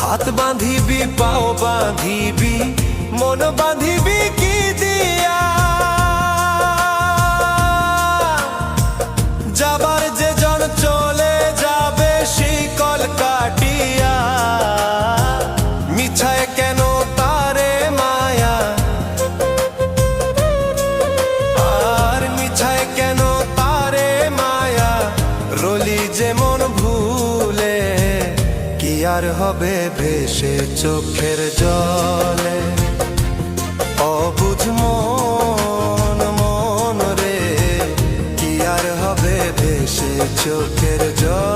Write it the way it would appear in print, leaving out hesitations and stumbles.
হাত বাঁধিবি পাও বাঁধিবি মন বাঁধিবি কি দিয়া যাবার যে জন চলে যাবে সেই কল কাটিয়া মিছায় কেন তারে মায়া আর মিছায় কেন তারে মায়া রলি যেমন ভুলে কি আর হবে ভেসে চোখের জলে অবুঝ মন মন রে কি আর হবে ভেসে চোখের জলে